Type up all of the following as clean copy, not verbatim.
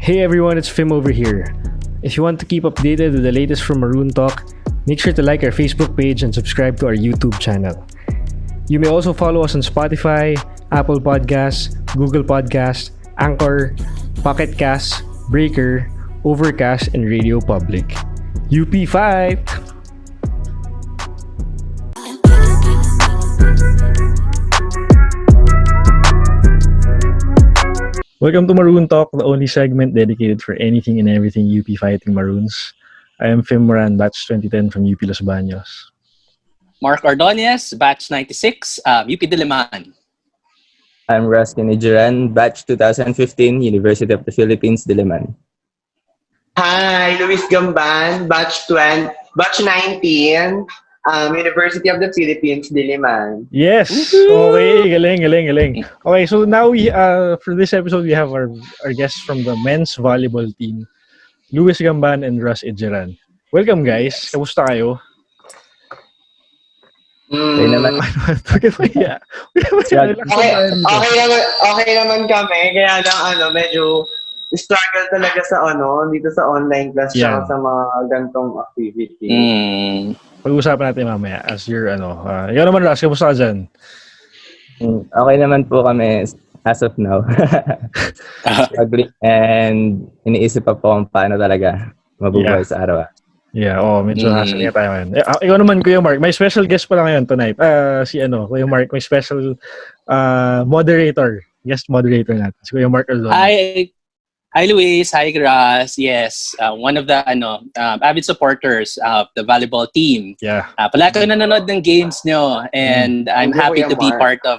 Hey everyone, it's Fim over here. If you want to keep updated with the latest from Maroon Talk, make sure to like our Facebook page and subscribe to our YouTube channel. You may also follow us on Spotify, Apple Podcasts, Google Podcasts, Anchor, Pocket Casts, Breaker, Overcast, and Radio Public. UP Fight! Welcome to Maroon Talk, the only segment dedicated for anything and everything UP Fighting Maroons. I am Fim Moran, batch 2010 from UP Los Baños. Mark Ordonez, batch 96, UP Diliman. I'm Ruskin Ijiran, batch 2015, University of the Philippines, Diliman. Hi, Luis Gamban, batch 19, University of the Philippines, Diliman. Yes! Okay, galing. Okay, so now we for this episode, we have our guests from the men's volleyball team, Luis Gamban and Russ Ijiran. Welcome guys, kamusta kayo? Okay naman. Okay naman kami, kaya lang medyo struggle talaga sa dito sa online class sa mga gantong activity. Pag-usapan natin mamaya as your ikaw naman Russ, kamusta ka dyan? Okay naman po kami as of now. Struggling and iniisip pa po kung paano talaga mabubuhay sa araw. Yeah, medyo hassle nga tayo ngayon. Ikaw naman, Kuya Mark, may special guest pala ngayon tonight. Kuya Mark, may special guest moderator natin. Si Kuya Mark Aldon. Hi Luis, hi Gras. Yes, one of the avid supporters of the volleyball team. Yeah. Palagi ko nanonood ng games nyo and I'm happy to be part of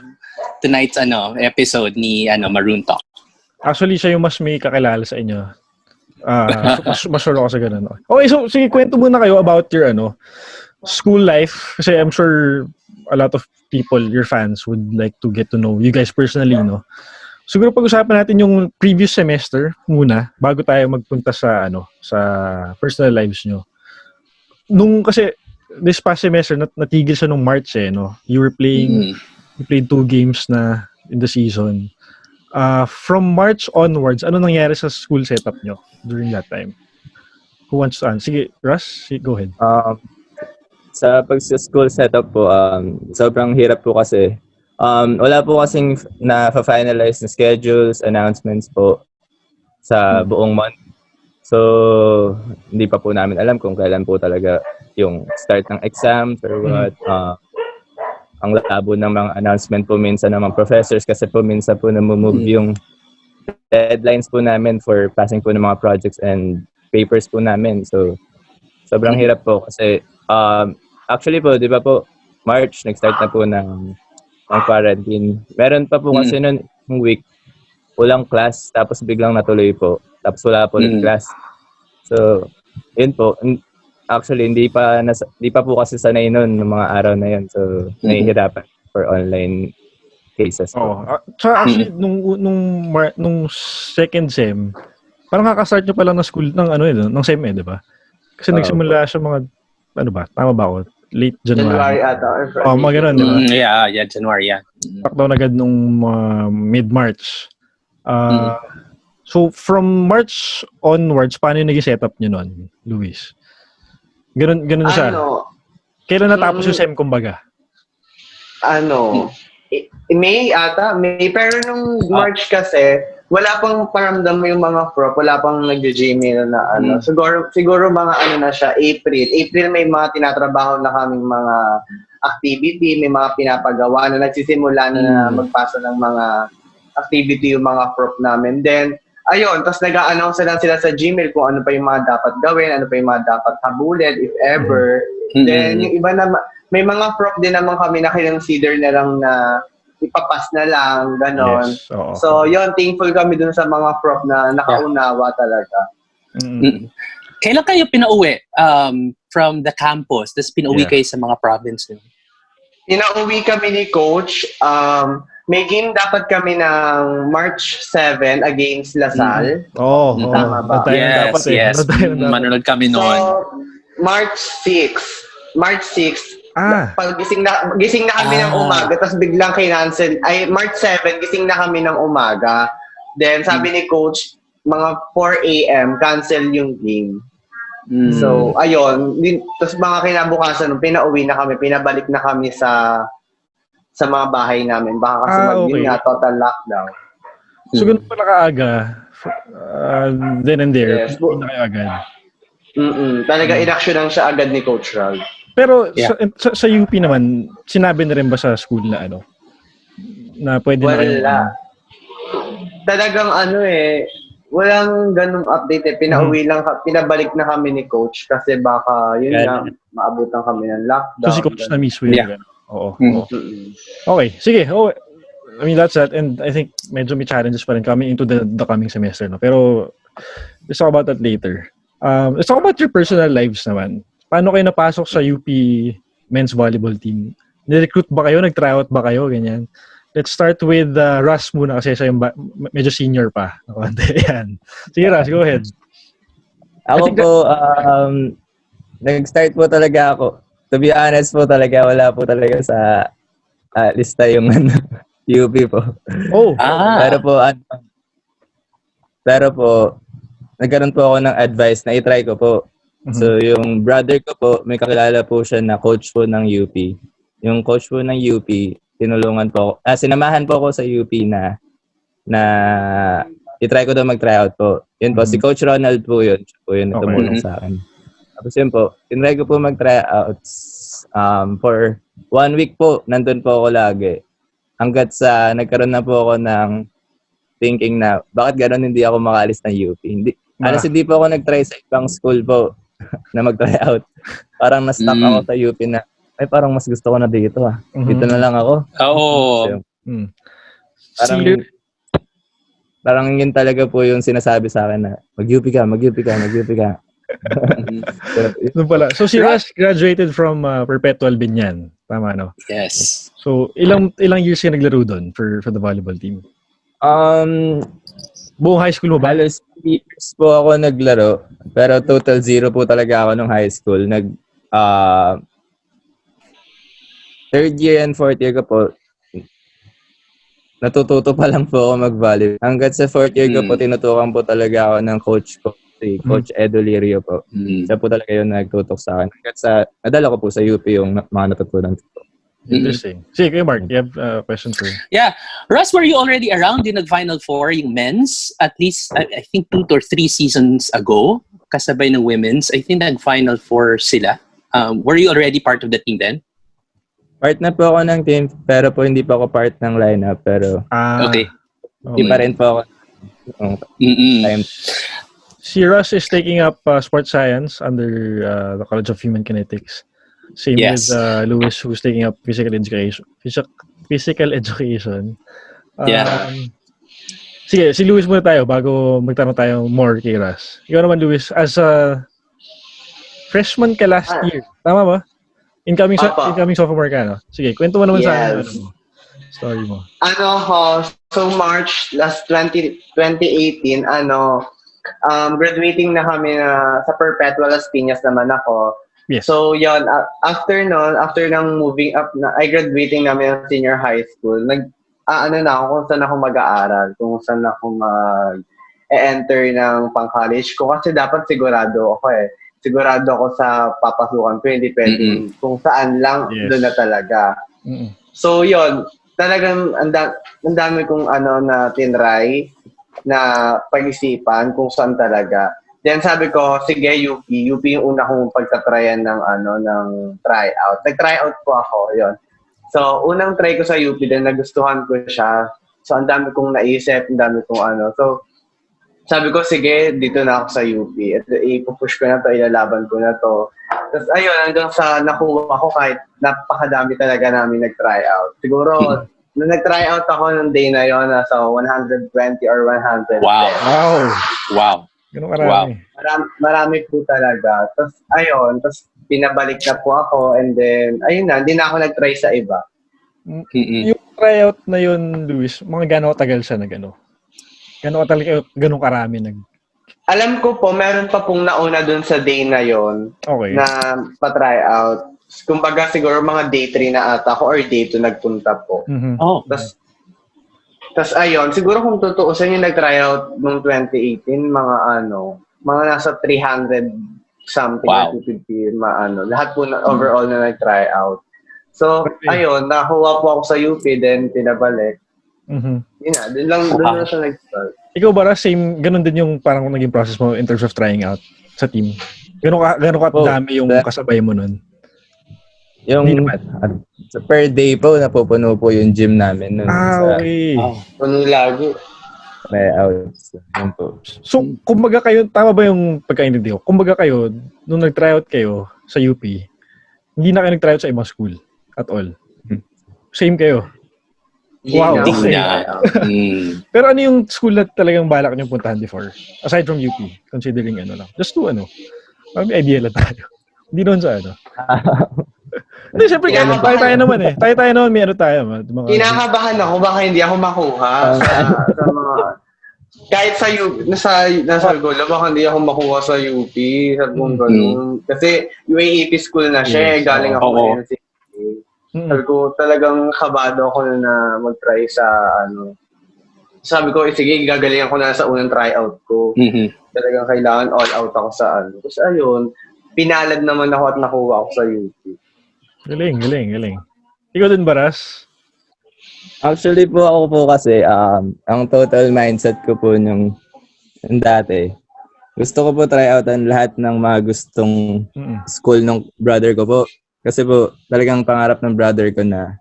tonight's episode ni Maroon Talk. Actually, siya yung mas may kakilala sa inyo. Mas sure ako sa ganun. Okay, so sige, kwento muna kayo about your school life kasi I'm sure a lot of people, your fans, would like to get to know you guys personally, no? Siguro pag-usapan natin yung previous semester muna bago tayo magpunta sa sa personal lives nyo. Kasi this past semester natigil siya nung March no. You played 2 games na in the season. From March onwards, ano nangyari sa school setup nyo during that time? Who wants to answer? Sige, Russ, go ahead. Sa pag-school setup po, sobrang hirap po kasi wala po kasing na-finalize na schedules, announcements po sa buong month. So, hindi pa po namin alam kung kailan po talaga yung start ng exams or what. Ang labo ng mga announcement po minsan ng mga professors kasi po minsan po namumove yung deadlines po namin for passing po ng mga projects and papers po namin. So, sobrang hirap po kasi actually po, di ba po, March, nag-start na po ng quarantine. Meron pa po kasi noon week, walang class, tapos biglang natuloy po. Tapos wala po ulit class. So, yun po. Actually, hindi pa po kasi sanay noon ng mga araw na yun. So, nahihirapan for online cases po. So, actually, nung second sem, parang kakastart nyo pa lang na school ng sem di ba? Kasi nagsimula siya mga, tama ba ako? Late January ata. Mga ganun, di ba? Yeah, January, yeah. Lockdown agad nung mid-March. So, from March onwards, paano yung naging setup nyo nun, Luis? Ganun siya. Kailan natapos yung SEM, kumbaga? May. Pero nung March kasi, wala pang paramdam yung mga prof, wala pang nag-Gmail na siguro mga na siya, April may mga tinatrabaho na kaming mga activity, may mga pinapagawa na nagsisimula na magpasa ng mga activity yung mga prof namin. Then, ayun, tapos nag-a-announce lang sila sa Gmail kung ano pa yung mga dapat gawin, ano pa yung mga dapat habulin, if ever. Then, yung iba naman, may mga prof din naman kami na kinonsider na lang na ipapas na lang, ganon. Yes, so, yun, thankful kami dun sa mga prof na nakaunawa talaga. Kailan kayo pinauwi from the campus? Tapos pinauwi kayo sa mga province nyo? Pinauwi kami ni Coach. May game dapat kami ng March 7 against Lasal. Tama ba? Yes. Manonood kami noon. So, March 6. Gising na kami ng umaga, tapos biglang kinancel. March 7, gising na kami ng umaga. Then sabi ni Coach, mga 4 a.m. cancel yung game. So, ayun. Tapos mga kinabukasan, pinauwi na kami, pinabalik na kami sa mga bahay namin. Baka kasi yun nga, total lockdown. So, ganun pala kaaga. Then and there. Yes. Hindi na kayo agad. Talaga inaksyonan siya agad ni Coach Ral. Pero sa UP naman, sinabi na rin ba sa school na na pwede na kayo? Wala. Talagang walang ganung update. Pinauwi lang, pinabalik na kami ni Coach kasi baka yun nga, maabutan kami ng lockdown. So si Coach na mismo yun. Yeah. Oo. Okay, sige. I mean, that's that. And I think medyo may challenges pa rin coming into the coming semester. No? Pero let's talk about that later. Let's talk about your personal lives naman. Paano kayo napasok sa UP men's volleyball team? Nirecruit ba kayo? Nag-tryout ba kayo? Ganyan. Let's start with Russ muna kasi siya yung medyo senior pa. Yan. Sige, Russ, go ahead. Ako po, nag-start po talaga ako. To be honest po talaga, wala po talaga sa lista yung UP po. Oh. Pero po, nagkaroon po ako ng advice na itry ko po. So, yung brother ko po, may kakilala po siya na coach po ng UP. Yung coach po ng UP, tinulungan po ako. Sinamahan po ako sa UP na itry ko daw mag-tryout po. Yun po, si Coach Ronald po yun. Siya po yun na tumulong sa akin. Tapos yun po, tinry ko po mag-tryouts for 1 week po. Nandun po ako lagi. Hanggat sa nagkaroon na po ako ng thinking na bakit gano'n hindi ako makaalis ng UP. Hindi po ako nag-try sa ibang school po na mag-tryout. Parang na-stuck ako sa UP na parang mas gusto ko na dito Dito na lang ako. Oo. Parang yun talaga po yung sinasabi sa akin na mag-UP ka. So si Russ graduated from Perpetual Binyan. Tama, no? Yes. So ilang years ka naglaro doon for the volleyball team? Buong high school mo ba? Halos 3 years po ako naglaro. Pero total 0 po talaga ako nung high school. Third year and fourth year ko po, natututo pa lang po ako mag-volleyball. Hanggat sa fourth year ko po, tinutukan po talaga ako ng coach ko, si Coach Edo Lirio po. Siya po talaga yung nagtutok sa akin. Hanggat sa, nadala ko po sa UP yung mga natutunan ko. Interesting. Sige, kayo Mark, you have a question for Yeah. Russ, were you already around in nag-Final Four yung men's? At least, I think 2 or 3 seasons ago, kasabay ng women's. I think nag-Final Four sila. Were you already part of the team then? Part na po ako ng team, pero po hindi pa ako part ng lineup. Pero Okay. hindi pa rin po ako. Time. Si Russ is taking up sports science under the College of Human Kinetics. Same Yes. with Louis, who's taking up physical education. Sige, si Louis muna tayo bago magtanong tayo more kay Russ. Ikaw naman, Louis, as a freshman ka last year, tama ba? Incoming sophomore ka, no? Sige, kwento mo naman sa akin story mo. So March last 2018, graduating na kami sa Perpetual Las Piñas naman ako. Yes. So yon, after ng moving up ay graduating namin ng senior high school, na ako kung saan ako mag-aaral, kung saan ako mag-enter ng pang-college ko kasi dapat sigurado ako sa papasukan 2020 kung saan lang doon na talaga. So yon, talagang ang dami kong na tinry na pag-isipan kung saan talaga. Then sabi ko, sige UP yung una kong pagtatryan ng tryout. Nag-tryout po ako, yon. So unang try ko sa UP din nagustuhan ko siya. So ang dami kong naisip, ang dami kong So sabi ko, sige, dito na ako sa UP. At ipupush ko na to, ilalaban ko na to. Tapos ayun, hanggang sa nakuha ko kahit napakadami talaga namin nag-tryout. Siguro, nung nag-tryout ako nung day na yon, nasa 120 or 110. Wow. Ganun karami. Marami po talaga. Tapos ayun, pinabalik na po ako and then, ayun na, hindi na ako nag-try sa iba. Yung tryout na yun, Luis, mga gano'ng tagal siya na gano'n? Gano'ng karami Alam ko po, meron pa pong nauna dun sa day na yon na pa-tryout. Kumbaga siguro mga day 3 na ata ako or day 2 nagpunta po. Mm-hmm. Oh. Tas ayun, siguro kung tutuusin yung nag-tryout noong 2018, mga nasa 300 something Wow. or 250, lahat po na overall na nag-tryout. So, ayun, nakuha po ako sa UP, then pinabalik. Mhm. Yun na, doon lang siya nag-start. Ikaw ba, same, ganun din yung parang naging process mo in terms of trying out sa team? Ganun ka dami yung kasabay mo nun? Yung per day po, napupuno po yung gym namin nun sa Okay. Puno lagi. tryouts. Yun po. So, kumbaga kayo, tama ba yung pagkaintindi ko? Kumbaga kayo, nung nag-tryout kayo sa UP, hindi na kayo nag-tryout sa ibang school at all? Same kayo? Wow. Hindi Okay. na. Pero ano yung school na talagang balak nyo puntahan before? Aside from UP, considering lang. Just to may idea lang tayo. Hindi doon sa Hindi, syempre, tayo naman eh. Tayo naman, may tayo. Kinakabahan ako, baka hindi ako makuha sa mga... Kahit sa UP, nasa Golo, baka hindi ako makuha sa UP, sa kung ganun. Kasi UAAP school na siya, galing ako sa NCAA. Sabi ko, talagang kabado ako na mag-try sa Sabi ko, sige, gagalingan ko na sa unang tryout ko. Talagang kailangan all out ako sa Tapos ayun, pinalad naman ako at nakuha ako sa UP. Galing. Ikaw din, Baras? Actually po ako po kasi, ang total mindset ko po nung dati, gusto ko po try out ang lahat ng mga gustong school ng brother ko po. Kasi po, talagang pangarap ng brother ko na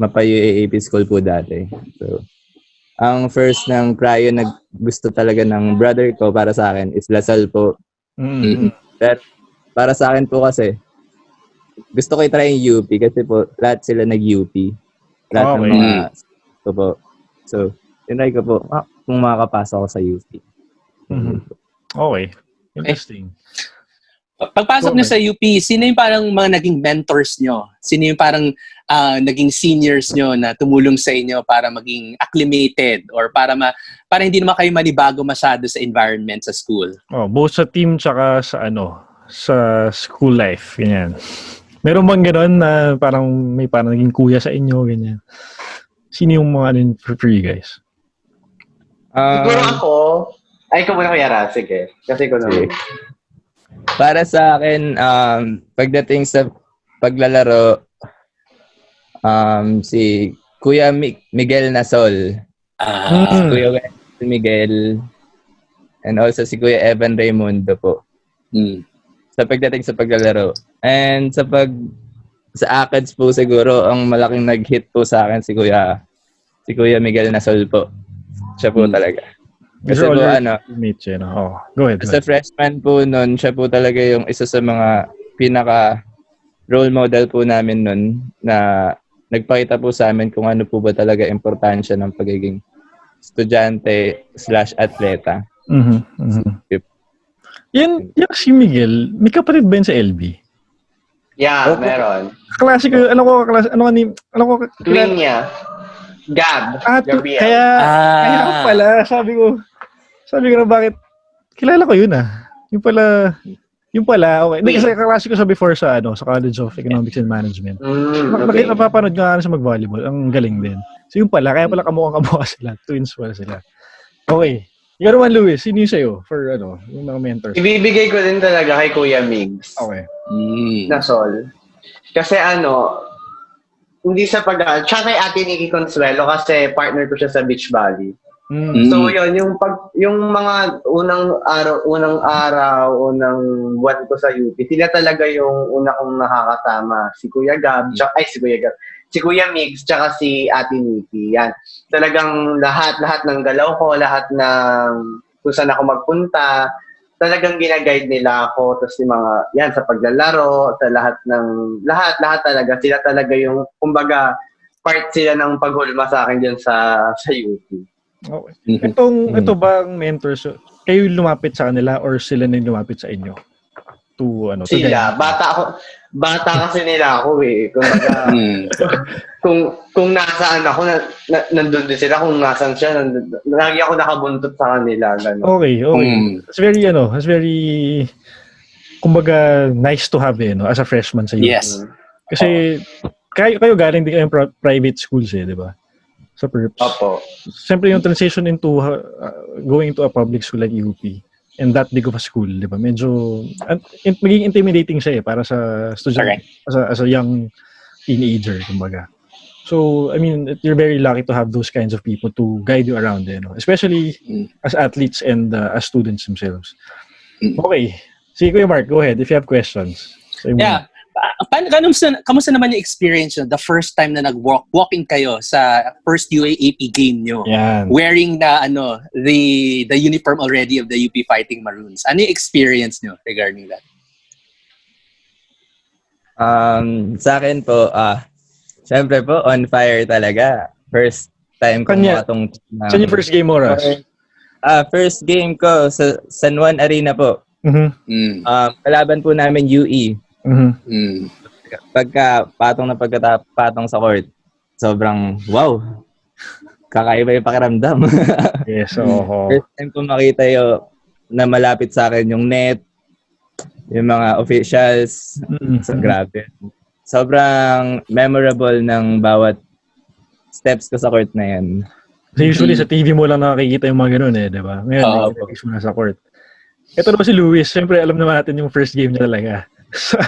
mapa-UAAP school po dati. So, ang first ng cryo na gusto talaga ng brother ko para sa akin is Lasal po. But para sa akin po kasi, gusto ko i-try yung UP kasi po, lahat sila nag-UP. Lahat ng mga ko po. So, tinry ko po, kung makakapasok ako sa UP. Okay. Interesting. Pagpasok niyo sa UP, sino yung parang mga naging mentors niyo? Sino yung parang naging seniors niyo na tumulong sa inyo para maging acclimated or para hindi naman kayo manibago masyado sa environment sa school? Both sa team tsaka sa school life, ganyan. Meron bang gano'n na parang may parang naging kuya sa inyo, ganyan? Sino yung mga for you guys? Siguro ako, ikaw muna Kuya Raz, sige. Kasi ko naman. Para sa akin, pagdating sa paglalaro, si Kuya Miguel Nasol, Kuya Miguel, and also si Kuya Evan Raimundo po. Sa pagdating sa paglalaro. And sa ACADS po siguro, ang malaking nag-hit po sa akin si Kuya Miguel Nasol po. Siya po talaga. Kasi po teammates, go ahead. As a freshman po noon, siya po talaga yung isa sa mga pinaka role model po namin noon na nagpakita po sa amin kung ano po ba talaga importansya ng pagiging estudyante/atleta. Yan si Miguel, may kapatid ba yun sa LB? Yeah, meron. Klase ko, Twin niya. Gab. Gabriel. Kaya pala, sabi ko na bakit, kilala ko yun Yung pala, okay. Hindi, kasi kaklase ko sa before sa College of Economics and Management. Okay. Napapanood nga sa mag-volleyball, ang galing din. So yung pala, kaya pala kamukha sila, twins pala sila. Okay. Ikaw naman, Luis, sino yung sa'yo for yung mga mentors? Ibibigay ko din talaga kay Kuya Migs. Okay. Nasol. Kasi hindi sa tsaka kay Ate Nikki Consuelo kasi partner ko siya sa Beach Valley. So yun, yung mga unang araw, unang buwan ko sa UP, sila talaga yung una kong nakakasama. Si Kuya Migs, tsaka si Ate Nikki. Yan. Talagang lahat ng galaw ko, lahat ng kung saan ako magpunta, talagang ginaguide nila ako. Tapos yung mga, yan, sa paglalaro, sa lahat talaga. Sila talaga yung, kumbaga, part sila ng paghulma sa akin dyan sa UP. Okay. Ito bang mentors, kayo lumapit sa kanila or sila na lumapit sa inyo? Sila. Bata kasi nila ako eh. Kung nasaan ako, nandun din sila. Kung nasaan siya, lagi ako nakabuntot sa kanila. Ganun. Okay. It's very, kumbaga, nice to have as a freshman sa UP. Yes. Kasi, kayo galing din kayong private schools di ba? sa perps. Opo. Siyempre yung transition into going to a public school like UP and that big of a school, di ba? Medyo magiging intimidating siya para sa student, as a young teenager, kumbaga. So, I mean, you're very lucky to have those kinds of people to guide you around, especially as athletes and as students themselves. Okay. Sige, Kuya Mark, go ahead if you have questions. Yeah. Kamusta naman yung experience nyo the first time na nag-walk-in kayo sa first UAAP game nyo? Yan. Wearing the uniform already of the UP Fighting Maroons. Ano yung experience nyo regarding that? Sa akin po, syempre po, on fire talaga. First time ko makatong... Saan yung first game mo, Ras? First game ko sa San Juan Arena po. Kalaban po namin UE. Pagka patong sa court, sobrang wow. Kakaiba yung pakiramdam. Yes, First time ko makita na malapit sa akin yung net, yung mga officials. So, grabe. Sobrang memorable ng bawat steps ko sa court na yan. So usually sa TV mo lang nakikita yung mga ganun di ba? Ngayon, mo na sa court. Ito naman si Luis. Siyempre, alam naman natin yung first game niya talaga. Sa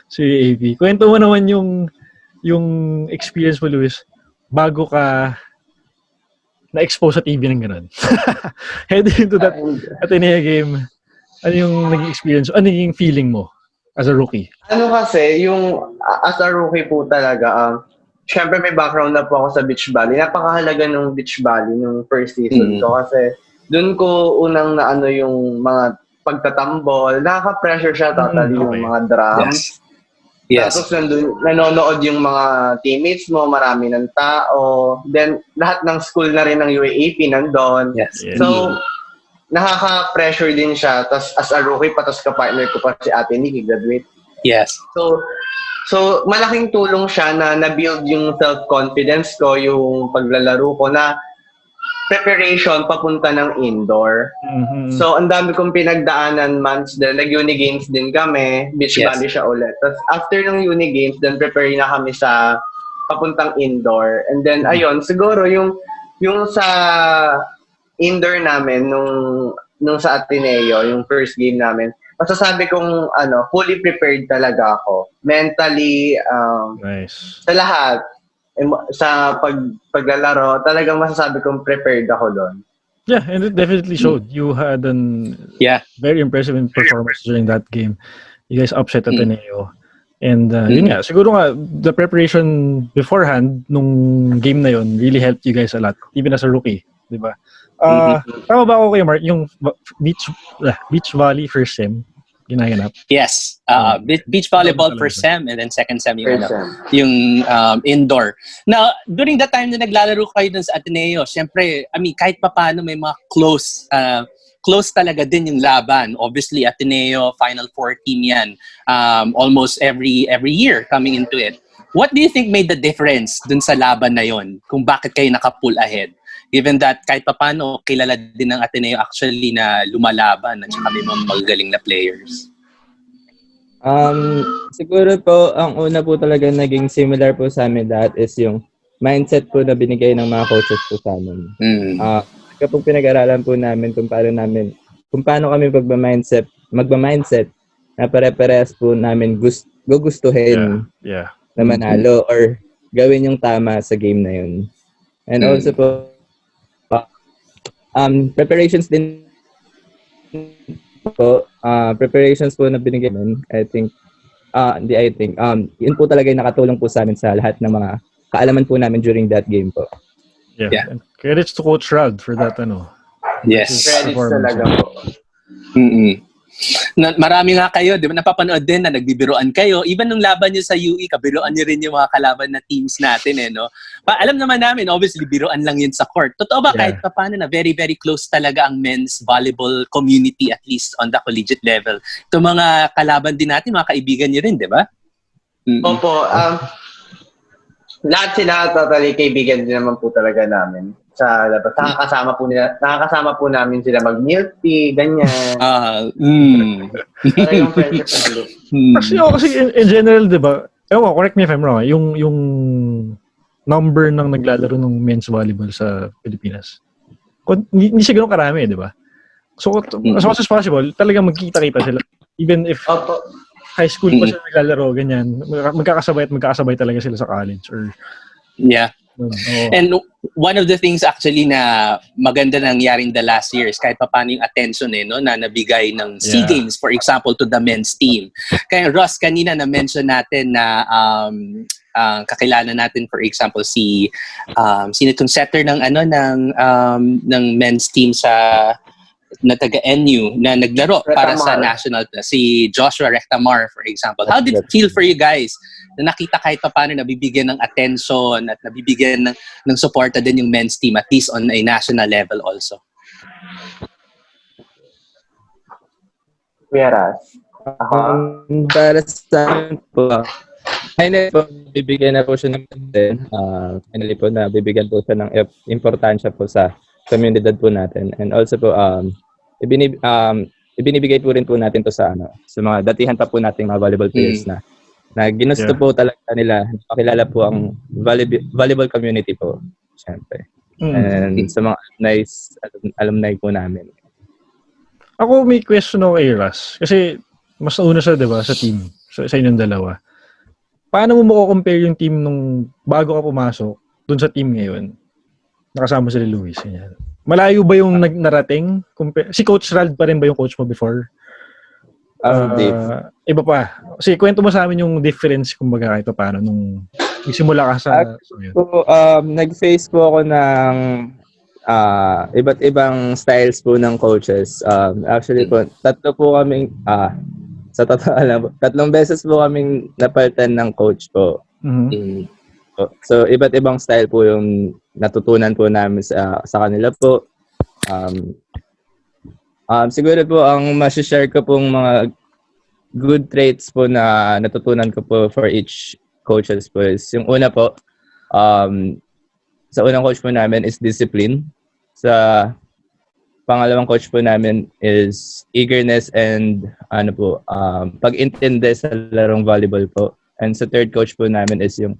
si UAAP. Kwento mo naman yung experience mo, Luis, bago ka na-expose sa TV ng ganun. Heading into that Ateneo game, ano yung naging experience? Ano yung feeling mo as a rookie? Ano kasi, yung as a rookie po talaga, syempre may background na po ako sa Beach Volley. Napakahalaga ng Beach Volley nung first season ko kasi doon ko unang naano yung mga pagtatambol. Nakaka-pressure siya totally yung mga drums. Yes. Tapos nanonood yung mga teammates mo, marami ng tao. Then, lahat ng school na rin ng UAAP nandun. Yes. So, nakaka-pressure din siya. Tapos, as a rookie pa, tapos ka-partner ko pa si Ate Nikki, graduate. Yes. So, malaking tulong siya na na-build yung self-confidence ko, yung paglalaro ko na preparation papunta ng indoor. So, ang dami kong pinagdaanan months din. Nag-uni games din kami. Beach Volley siya ulit. Tapos, after ng uni games, then prepare na kami sa papuntang indoor. And then, ayun, siguro yung sa indoor namin, nung sa Ateneo, yung first game namin, masasabi kong fully prepared talaga ako. Mentally, nice. sa lahat. Sa paglalaro, talagang masasabi kong prepared ako doon. Yeah, and it definitely showed. You had an very impressive performance during that game. You guys upset Ateneo. And yun nga, siguro nga, the preparation beforehand nung game na yun really helped you guys a lot, even as a rookie. Diba? Tama ba ako kayo, Mark? Yung Beach Volley first sem, ginaganap? Yes. Beach volleyball first sem and then second sem yung indoor. Now, during that time na naglalaro kayo dun sa Ateneo, syempre, kahit pa paano may mga close talaga din yung laban. Obviously, Ateneo, Final Four team yan. Almost every year coming into it. What do you think made the difference dun sa laban na yon? Kung bakit kayo naka-pull ahead? Given that kahit pa paano, kilala din ng Ateneo actually na lumalaban at saka may mga magagaling na players. Siguro po, ang una po talaga naging similar po sa amin lahat is yung mindset po na binigay ng mga coaches po sa amin. Kapag pinag-aralan po namin kung paano kami magma-mindset na pare-parehas po namin gugustuhin na manalo or gawin yung tama sa game na yun. And also po, preparations din po, preparations po na binigay namin, yun po talaga yung nakatulong po sa amin sa lahat ng mga kaalaman po namin during that game po. Yeah. And credits to Coach Rad for that, Yes. Credits talaga po. Marami nga kayo, di ba? Napapanood din na nagbibiroan kayo. Even nung laban nyo sa UE, kabiroan nyo rin yung mga kalaban na teams natin, no? Alam naman namin, obviously, biroan lang yun sa court. Totoo ba kahit pa paano na very, very close talaga ang men's volleyball community, at least on the collegiate level? Itong mga kalaban din natin, mga kaibigan nyo rin, di ba? Opo. Lahat sila totally kaibigan din naman po talaga namin. Sa labas. Nakakasama po namin sila mag-milk tea, ganyan. Talagang friendship na Kasi in general, di ba? Correct me if I'm wrong. Yung number ng naglalaro ng men's volleyball sa Pilipinas. Hindi siya ganun karami, di ba? So, as much as possible, talagang magkita-kita sila. Even if Opo. high school pa sila naglalaro, ganyan, magkakasabay talaga sila sa college. Or, Yeah. oh. And one of the things actually na maganda nangyaring the last year is kahit pa paano yung attention no, na nabigay ng SEA Yeah. Games, for example, to the men's team. Kaya Ross, kanina na-mention natin na kakilala natin, for example, sino itong setter ng men's team na taga-NU na naglaro para sa national, si Joshua Rectamar, for example. How did it feel for you guys na nakita kahit pa paano nabibigyan ng attention at nabibigyan ng suporta din yung men's team, at least on a national level also? Whereas, Para sa akin po, finally po, bibigyan na po siya ng content. Finally po, bibigyan po siya ng importansya po sa komunidad po natin. And also po, ibinibigay po rin po natin to sa mga datihan pa po nating mga volleyball players na ginusto po talaga nila, pakilala po ang volleyball community po, syempre. And sa mga alumni po namin. Ako may question ako kay Ras. Kasi mas nauna siya, di ba, sa team. Sa inyong dalawa. Paano mo mako-compare yung team nung bago ka pumasok dun sa team ngayon? Nakasama si Luis. Yan. Malayo ba yung narating? Si Coach Rald pa rin ba yung coach mo before? Iba pa. Kasi kwento mo sa amin yung difference kumbaga kahit paano nung isimula ka sa... Nag-face po ako ng iba't ibang styles po ng coaches. Actually po, tatlong beses po kaming napalitan ng coach po. Mm-hmm. So, iba't ibang style po yung natutunan po namin sa kanila po. Siguro po, ang masishare ko pong mga good traits po na natutunan ko po for each coaches po is, yung una po, sa unang coach po namin is discipline. Sa pangalawang coach po namin is eagerness and pag-intindi sa larong volleyball po. And sa third coach po namin is yung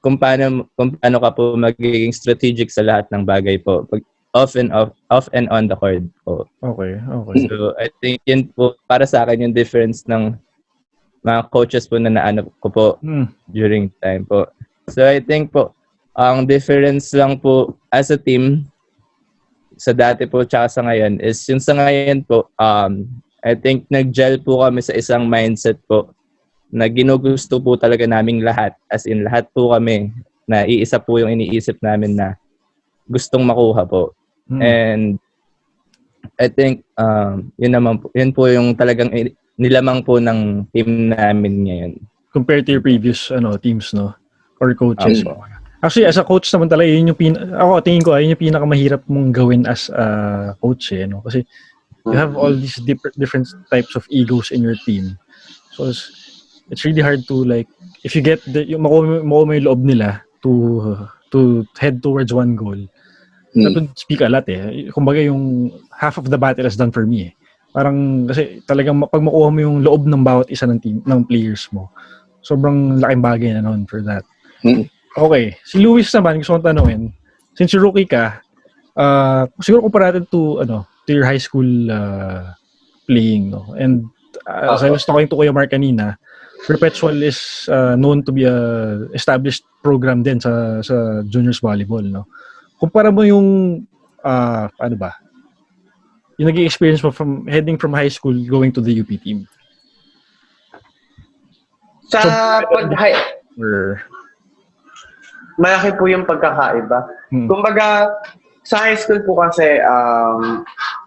kung paano ka po magiging strategic sa lahat ng bagay po. Off and on the court po. Okay. So, I think yun po, para sa akin, yung difference ng mga coaches po na naanap ko po during time po. So, I think po, ang difference lang po as a team sa dati po tsaka sa ngayon is yung sa ngayon po, I think nag-gel po kami sa isang mindset po na ginugusto po talaga naming lahat. As in, lahat po kami na iisa po yung iniisip namin na gustong makuha po. And I think yun po yung talagang nilamang po ng team namin ngayon. Compared to your previous teams, no? Or coaches. Actually, as a coach naman talaga, yun yung tingin ko, yun yung pinakamahirap mong gawin as a coach, no? Kasi you have all these different types of egos in your team. So, it's really hard to, like, if you get makuha mo yung loob nila to head towards one goal. That would speak a lot Kumbaga yung half of the battle is done for me Parang kasi talagang pag makuha mo yung loob ng bawat isa ng team, ng players mo, sobrang laking bagay na noon for that. Okay, si Luis naman, gusto kong tanungin, since rookie ka, siguro kumpara natin to your high school playing, no? And as I was talking to Kuya Mark kanina, Perpetual is known to be a established program din sa juniors volleyball, no? Kumpara mo yung yung naging experience mo from heading from high school going to the UP team. Sa malaki po yung pagkakaiba. Kumbaga, sa high school po kasi,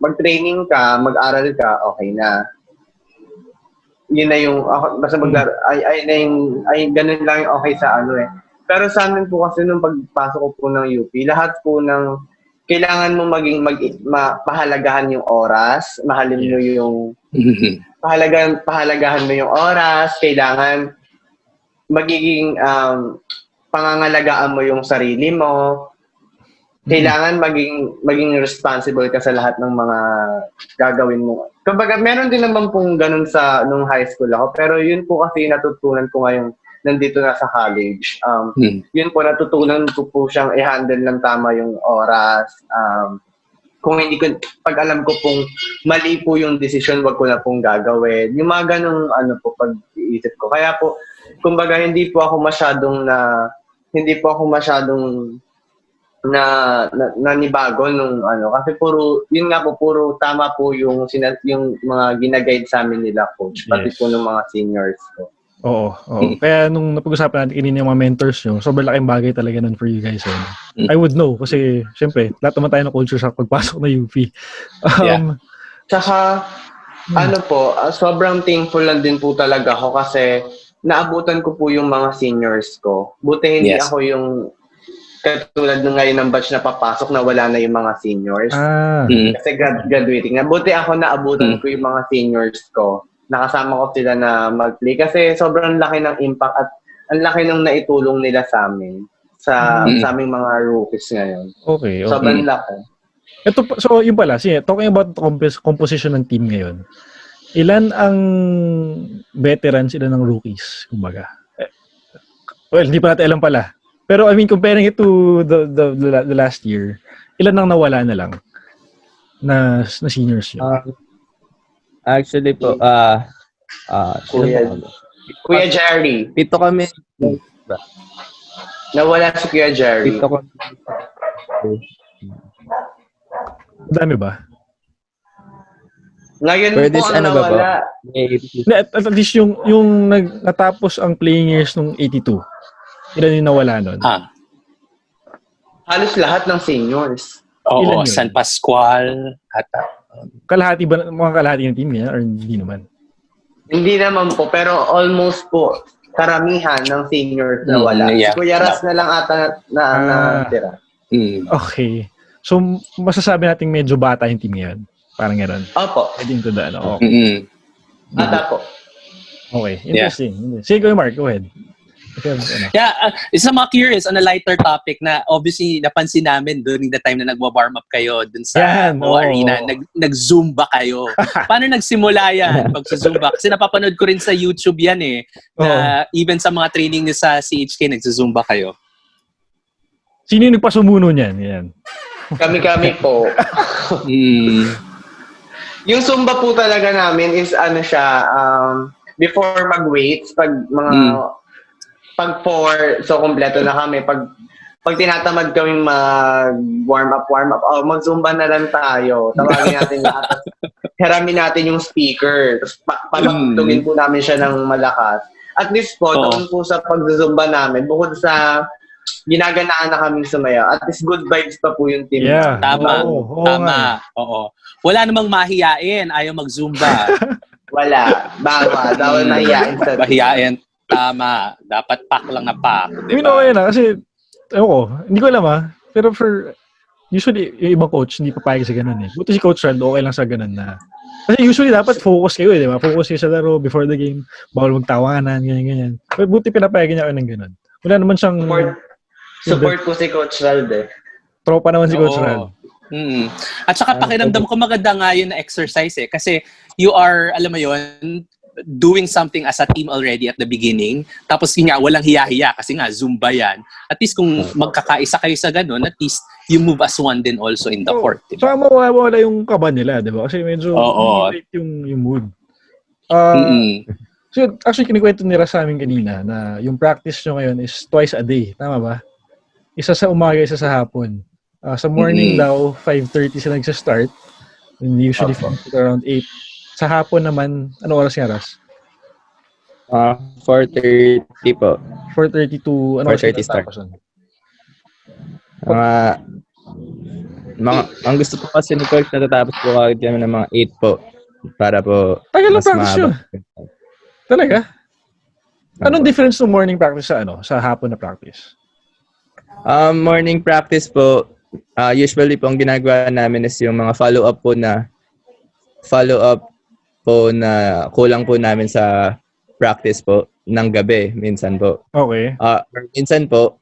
mag-training ka, mag-aral ka, okay na. Yun na yung, basta maglaro, ganun lang yung okay sa Pero sa amin po kasi nung pagpasok ko po ng UP, lahat po ng, kailangan mo pahalagahan yung oras, mahalin mo yung, pahalagahan mo yung oras, kailangan magiging, pangangalagaan mo yung sarili mo, kailangan maging responsible ka sa lahat ng mga gagawin mo. Kumbaga, meron din naman pong ganun nung high school ako, pero yun po kasi natutunan ko ngayong nandito na sa college. Mm. Yun po, natutunan ko po siyang i-handle ng tama yung oras. Kung hindi ko, pag alam ko pong mali po yung decision, wag ko na pong gagawin. Yung mga ganong pag-iisip ko. Kaya po, kumbaga, hindi po ako masyadong nanibago nung kasi yun nga po, puro tama po yung mga ginaguide sa amin nila coach, pati Yes. po ng mga seniors ko. Oo. Kaya nung napag-usapan natin kanina yung mga mentors nyo, sobrang laking bagay talaga nun for you guys. I would know kasi syempre, lahat naman tayo ng culture shock pagpasok na UP. Yeah. Tsaka, sobrang thankful lang din po talaga ako kasi naabutan ko po yung mga seniors ko. Buti hindi Yes. ako yung katulad ng ngayon ng batch na papasok na wala na yung mga seniors. Mm. Kasi graduating na. Buti ako naabutan ko yung mga seniors ko. Nakasama ko sila na mag-play. Kasi sobrang laki ng impact at ang laki ng naitulong nila sa amin. Sa aming mga rookies ngayon. Okay. Sobrang laki. So, yun pala. Sige, talking about the composition ng team ngayon. Ilan ang veterans, ilan ang rookies? Kumbaga. Well, hindi pa natin alam pala. Pero I mean, comparing it to the last year, ilan ang nawala na lang na seniors yun? Actually po, Kuya Jerry. pito kami. Nawala si Kuya Jerry. Pito kami. Dami ba? Ngayon For po this, ang ano ba po? nawala. At least yung natapos ang playing years nung 82. Ilan yung nawala nun? Halos lahat ng seniors. Oo, Ilan yun? San Pascual, ata. Kalahati ba, mga kalahati ng team niya or hindi naman? Hindi naman po, pero almost po, karamihan ng seniors na wala. Yeah. Si Kuya Ras na lang ata na tira. Mm. Okay. So, masasabi natin medyo bata yung team ngayon. Parang gano'n. Opo, Heading to the ano. Okay. Mm-mm. ata po. Okay. Interesting. Sige, go Mark. Go ahead. Okay, ano. Yeah, isa mga curious on a lighter topic na obviously napansin namin during the time na nagwa-warm up kayo dun sa Yan, oo. arena, nag-zumba kayo. Paano nagsimula yan pag-zumba? Kasi napapanood ko rin sa YouTube yan na even sa mga training niyo sa CHK, nag-zumba kayo. Sino yung nagpasumuno niyan? Yan. Kami-kami po. Yung Zumba po talaga namin is before mag-weights, pag mga pag 4, so kompleto na kami. Pag tinatamad kami mag-warm up, mag-Zumba na lang tayo. Tawagin natin lahat. Hiramin natin yung speaker. Tapos pagtugin po namin siya ng malakas. At least po, doon po sa pag-Zumba namin, bukod sa ginaganaan na kaming sumayaw, at least good vibes pa po yung team. Yeah. Tama. Oo, Tama. Oo. Wala namang mahiyain. Ayaw mag-zumba. Wala. Bawal mahiyain sa Mahiyain. Tama. Dapat pack lang na pack. I mean, okay na. Kasi, hindi ko alam pero usually, yung ibang coach, hindi papayag sa ganun Buti si Coach Rand, okay lang sa ganun na. Kasi usually, dapat focus kayo di ba? Focus kayo sa laro before the game. Bawal magtawanan, ganyan. Pero buti pinapayag niya kayo ng ganun. Wala naman siyang... Support po si Coach Rald Tropa naman si Coach Rand. At saka pakiramdam ko maganda nga yun na exercise kasi you are, alam mo yun, doing something as a team already at the beginning. Tapos yun nga, walang hiya-hiya kasi nga, Zumba yan. At least kung magkakaisa kayo sa ganun, at least you move as one din also in the court. Diba? Saka mawawala yung kaba nila, di ba? Kasi medyo yung mood. So, actually, kinikwento nila sa amin kanina na yung practice nyo ngayon is twice a day. Tama ba? Isa sa umaga, isa sa hapon. Sa morning daw, 5:30 sila nagsa-start. And usually finish around 8. Sa hapon naman, ano oras nga, Ras? 4:30 po. 4:30 to, ano oras 4:30 start. Ang gusto po kasi ni Coach, natatapos po kagad kami ng mga 8 po. Para po Tagal na mas practice yun. Talaga? Anong difference ng morning practice sa hapon na practice? Morning practice po, usually po ang ginagawa namin is yung mga follow-up po na kulang po namin sa practice po ng gabi minsan po. Okay. Minsan po,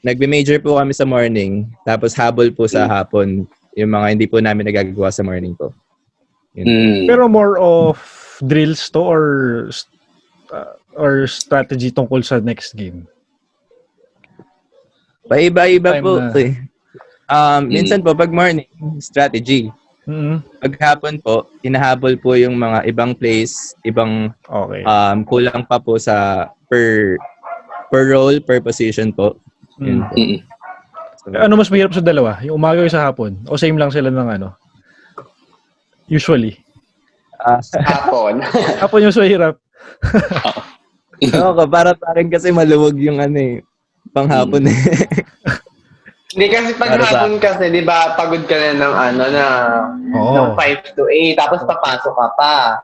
nagbe-major po kami sa morning, tapos habol po sa hapon yung mga hindi po namin nagagawa sa morning po. Pero more of drills to or or strategy tungkol sa next game? Paiba-iba Time po. na. Eh. Minsan po, pag morning, strategy. Mm. Pag hapon po, hinahabol po yung mga ibang plays, ibang Okay. kulang pa po sa per role, per position po. Yun po. Mm-mm. So, Ano mas mahirap sa dalawa? Yung umaga o yung sa hapon? O same lang sila ng ano? Usually. Hapon. Hapon yung mas mahirap. Oo, para rin kasi maluwag yung ano eh, panghapon eh. Hindi kasi pag Para sa- hapon kasi, di ba, pagod ka na ng ano na, Oo. ng 5 to 8, tapos papasok ka pa.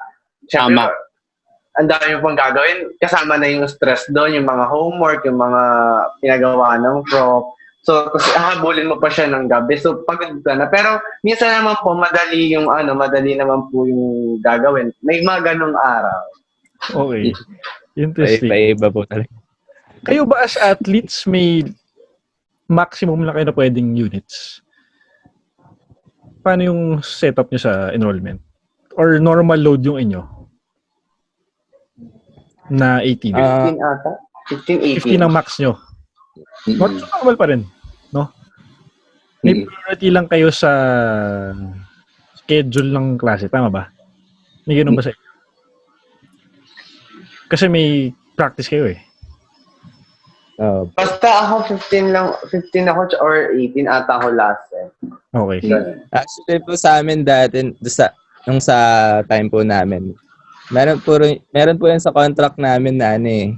Siyempre, Tama. ang dami mo pang gagawin. Kasama na yung stress doon, yung mga homework, yung mga pinagawa ng prof. So, kasi hahabulin mo pa siya ng gabi. So, pagod ka na. Pero, minsan naman po, madali naman po yung gagawin. May mga ganong araw. Okay. Interesting. Paiba po talaga. Kayo ba as athletes may maximum lang kayo na pwedeng units? Paano yung setup nyo sa enrollment? Or normal load yung inyo? Na 18? 15 ata? 15, 18. 15 ang max nyo. Normal pa rin, no? May priority lang kayo sa schedule ng klase, tama ba? May ganun ba sa inyo? Kasi may practice kayo eh. Basta ako 15 ako or 18 ata ako last eh. Okay. Actually po sa amin dati, nung sa time po namin, meron po yan sa contract namin na ano eh,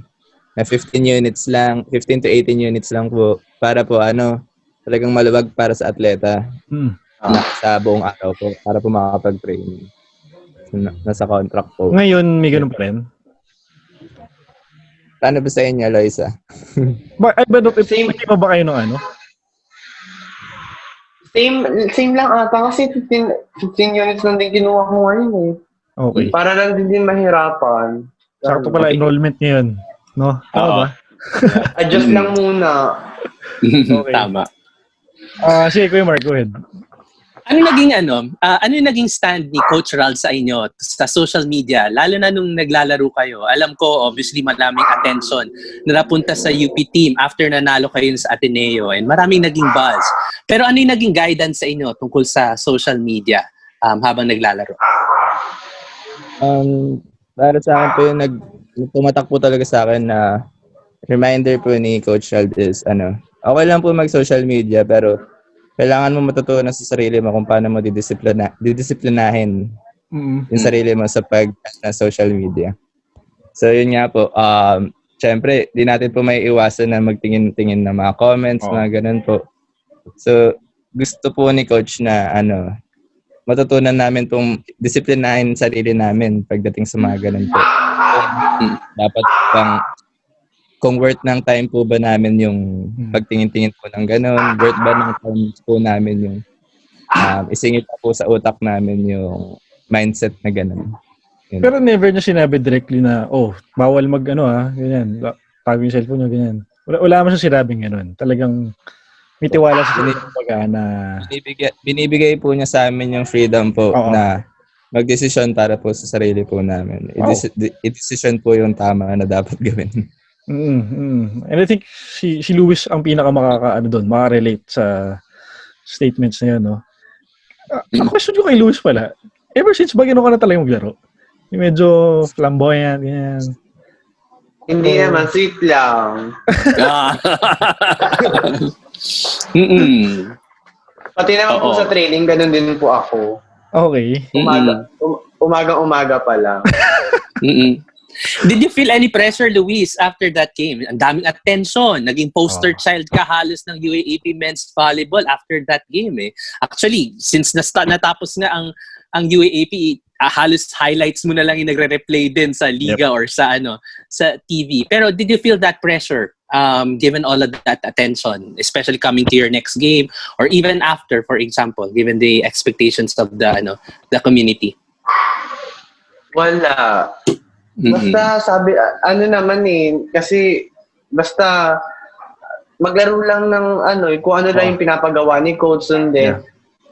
na 15 units lang, 15 to 18 units lang po, para po talagang maluwag para sa atleta sa buong araw po, para po makakapag-training. So, nasa contract po. Ngayon, may ganun pa rin? Paano ba sa inyo, Loisa? Same ba kayo ng ano? Same lang ata kasi 15 units lang din kinuha ko ngayon eh. Okay. Para lang din mahirapan. Sakto pala enrollment ngayon. No? Tama ba? Adjust lang muna. Okay. Tama. Sige, Kuya Mark, go ahead. Ano yung naging stand ni Coach Ral sa inyo sa social media, lalo na nung naglalaro kayo? Alam ko, obviously, maraming attention na napunta sa UP team after nanalo kayo sa Ateneo and maraming naging buzz. Pero ano yung naging guidance sa inyo tungkol sa social media habang naglalaro? Para sa akin po yung tumatak po talaga sa akin na reminder po ni Coach Ral is okay lang po mag-social media pero kailangan mo matutunan sa sarili mo kung paano mo didisiplinahin yung sarili mo sa na social media. So yun nga po, syempre, di natin po may iwasan na magtingin-tingin ng mga comments, mga ganun po. So gusto po ni Coach na matutunan namin tong disiplinahin sarili namin pagdating sa mga ganun po. Dapat bang kung worth ng time po ba namin yung pagtingin-tingin po ng gano'n, worth ba ng time po namin yung isingit po sa utak namin yung mindset na gano'n. Pero never niya sinabi directly na, bawal ganyan. Tago yung cellphone niya, ganyan. Wala mo siya sinabing gano'n. Talagang may tiwala sa sinipag na... Binibigay po niya sa amin yung freedom po na magdesisyon para po sa sarili po namin. I-decision po yung tama na dapat gawin. And I think si Luis ang pinaka makaka-relate sa statements na yun, no? Ang question ko kay Luis pala, ever since ba gano'n ka na talaga maglaro? Yung medyo flamboyant, ganyan. Hindi naman, sweet lang. Pati naman po sa training, ganun din po ako. Okay. Umaga pa lang. Did you feel any pressure, Luis, after that game? Ang daming attention. Naging poster child ka halos ng UAAP men's volleyball after that game eh. Actually, since natapos nga ang UAAP, halos highlights mo na lang yung nagre-replay din sa liga or sa sa TV. Pero did you feel that pressure given all of that attention, especially coming to your next game or even after, for example, given the expectations of the community? Wala. Basta sabi, naman kasi basta maglaro lang ng kung ano lang yung pinapagawa ni coach sundin.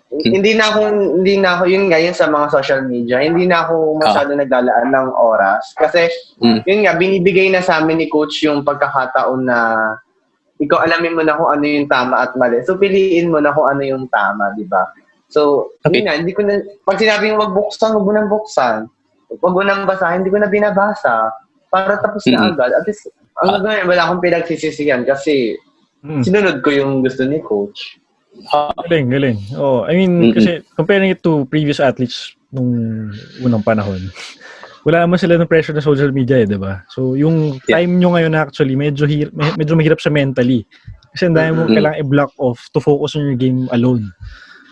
hindi na ako yun nga yun sa mga social media. Hindi na ako masyado naglalaan ng oras kasi yun nga binibigay na sa amin ni coach yung pagkakataon na ikaw alamin mo na kung ano yung tama at mali. So piliin mo na kung ano yung tama, di ba? So, yun nga, hindi ko na pag sinabing wag mo nang buksan. Wag mo nang basahin, hindi ko na binabasa para tapos na agad. At least wala akong pinagsisisihan kasi sinunod ko yung gusto ni coach. Galing. Oh, I mean, kasi comparing it to previous athletes nung unang panahon, wala naman sila ng pressure na social media, di ba? So, yung time nyo ngayon actually, medyo mahirap siya mentally. Kasi ang dami mo kailangan i-block off to focus on your game alone.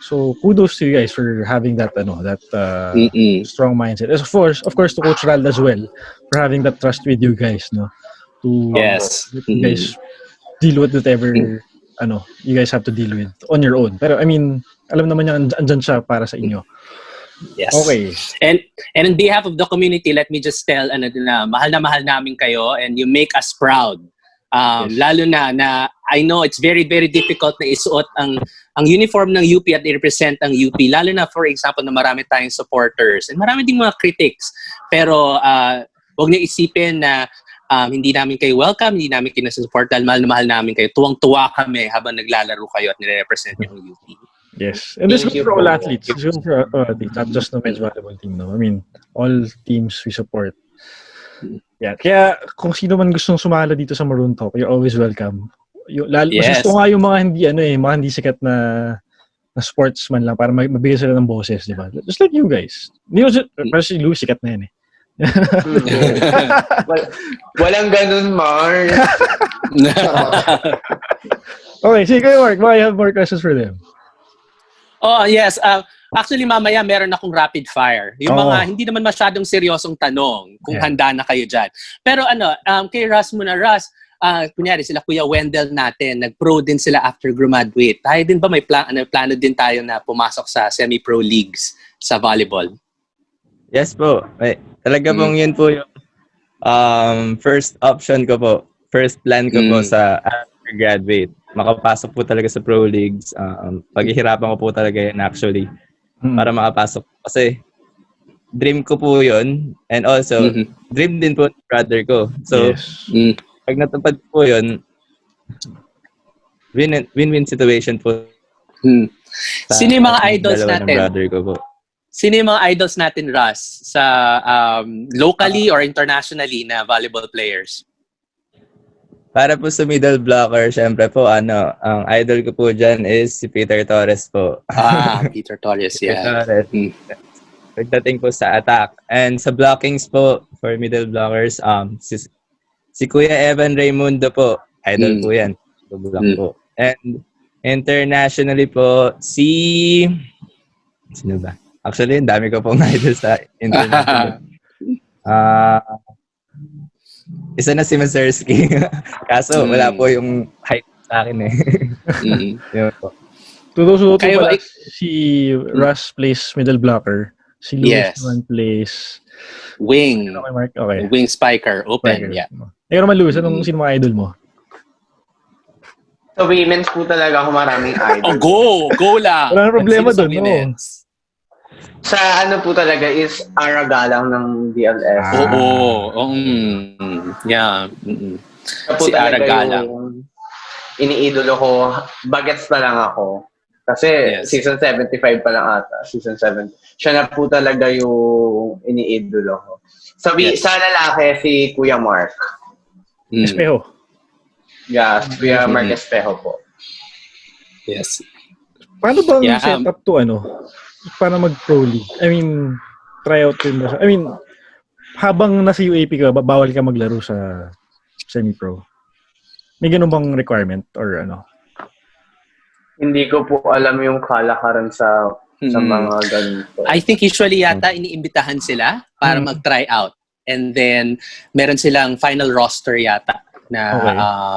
So, kudos to you guys for having that strong mindset. As of course, to Coach Ral as well for having that trust with you guys, no? To you guys deal with whatever you guys have to deal with on your own. Pero I mean, alam naman niya andyan siya para sa inyo. Yes. Okay. And on behalf of the community, let me just tell na mahal namin kayo and you make us proud. Lalo na I know it's very, very difficult na isuot ang uniform ng UP at i-represent ang UP. Lalo na, for example, na marami tayong supporters and marami ding mga critics. Pero huwag niyo isipin na hindi namin kayo welcome, hindi namin kayo nasusupport dahil mahal namin kayo. Tuwang-tuwa kami habang naglalaro kayo at nire-represent yung UP. Yes. And this is for all athletes. This is for all athletes, not just the men's volleyball team. No? I mean, all teams we support. Yeah. Kaya kung sino man gustong sumala dito sa Maroon Talk, you're always welcome. Mas gusto nga yung mga hindi sikat na sportsman lang para mabigyan sila ng boses, di ba? Just like you guys. Pero si Lou, sikat na yan eh. Walang ganun, Mark. Okay, sige kayo, Mark. I have more questions for them. Oh, yes. Actually, mamaya meron akong rapid fire. Yung mga hindi naman masyadong seryosong tanong kung handa na kayo dyan. Pero kay Russ muna. Russ, kunyari sila Kuya Wendell natin, nag-pro din sila after graduate. Tayo din ba may plano din tayo na pumasok sa semi-pro leagues sa volleyball? Yes po. Talaga pong yun po yung first option ko po. First plan ko po sa after graduate. Makapasok po talaga sa pro leagues. Paghihirapan ko po talaga yan actually para makapasok. Kasi dream ko po yun. And also, dream din po ng brother ko. So, pag natupad po yun, win-win situation po. Sino yung mga idols natin? Brother ko po. Sino yung mga idols natin, Russ, sa locally or internationally na volleyball players? Para po sa middle blocker, syempre po, ang idol ko po dyan is si Peter Torres po. Peter Torres, yeah. Torres. Pagdating po sa attack. And sa blockings po, for middle blockers, si Kuya Evan Raimundo po. Idol po yan. Block po. And internationally po, sino ba? Actually, ang dami ko pong idol sa international. Isa na si Mazersky. Kaso, wala po yung height sa akin eh. Yun po. To those who know, si Russ plays middle blocker. Si Lewis naman plays wing. Okay. Wing spiker. Open, yeah. Ikaw naman, Lewis, sino mga idol mo? So, women's po talaga ako maraming idol. Go lang. Wala na problema doon, no? Sa po talaga is Ara Galang ng DLS. Yeah. Si Ara Galang. Iniidolo ko, bagets pa lang ako. Kasi season 75 pa lang ata. Season 7. Siya na po talaga yung iniidolo ko. Sa lalaki, si Kuya Mark. Espejo. Yeah, Kuya Mark Espejo po. Yes. Paano bang setup to para mag-pro league? I mean, try out din ba? I mean, habang nasa UAP ka, bawal ka maglaro sa semi-pro. May ganun bang requirement or Hindi ko po alam yung kalakaran sa mga ganito. I think usually yata iniimbitahan sila para mag-try out. And then, meron silang final roster yata.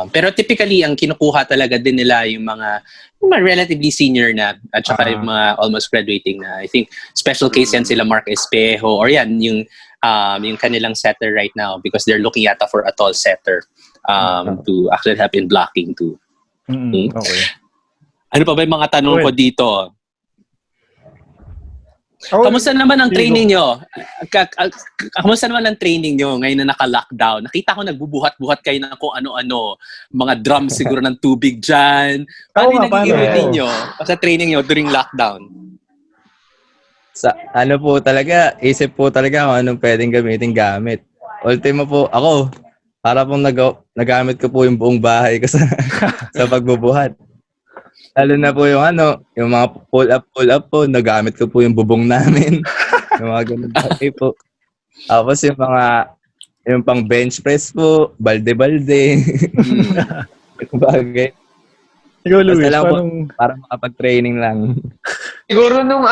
Pero typically, ang kinukuha talaga din nila yung mga relatively senior na at saka yung mga almost graduating na. I think special case yan sila Mark Espejo or yan yung kanilang setter right now because they're looking yata for a tall setter to actually help in blocking too. Okay. Ano pa ba yung mga tanong ko dito? Kamusta naman ang Here you training nyo? Kamusta naman ang training nyo ngayon na naka-lockdown? Nakita ko nagbubuhat-buhat kayo ng kung ano-ano. Mga drums siguro ng tubig dyan. Paano yung nagiging paano? routine nyo sa training nyo during lockdown? Sa ano po talaga, isip po talaga kung anong pwedeng gamitin gamit. Ultimo po, ako, para pong nagamit ko po yung buong bahay ko sa pagbubuhat. Lalo na po yung yung mga pull up po, nagamit ko po yung bubong namin. Yung mga ganun bagay po. Tapos yung pang bench press po, balde-balde. Yung bagay. Ikaw, Luis, Basta lang po, parang... para makapag-training lang. Siguro nung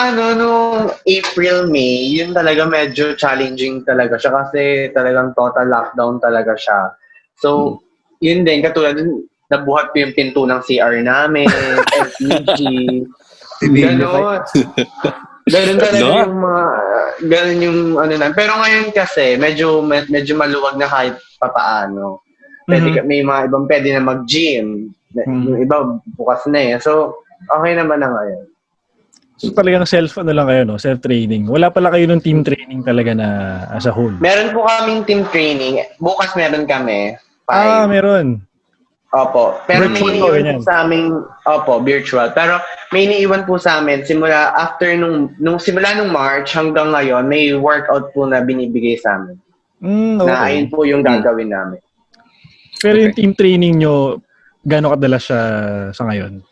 April, May, yun talaga medyo challenging talaga siya kasi talagang total lockdown talaga siya. So, yun din, katulad nun, nabuhat ko yung pinto ng CR namin, LPG, gano'n. Gano'n talaga No? yung mga, gano'n yung na. Pero ngayon kasi, medyo maluwag na kahit papaano. May mga ibang pwede na mag-gym. Yung iba, bukas na eh. So, okay naman na ngayon. So talagang self-training. Wala pala kayo ng team training talaga na as a whole. Meron po kaming team training. Bukas meron kami. Meron. Opo. Pero Virtual may po, iniwan ganyan. po sa amin, virtual. Pero may iniiwan po sa amin, simula after simula nung March hanggang ngayon, may workout po na binibigay sa amin. Okay. Na ayun po yung gagawin namin. Pero yung team training nyo, gano'ng kadalas siya sa ngayon?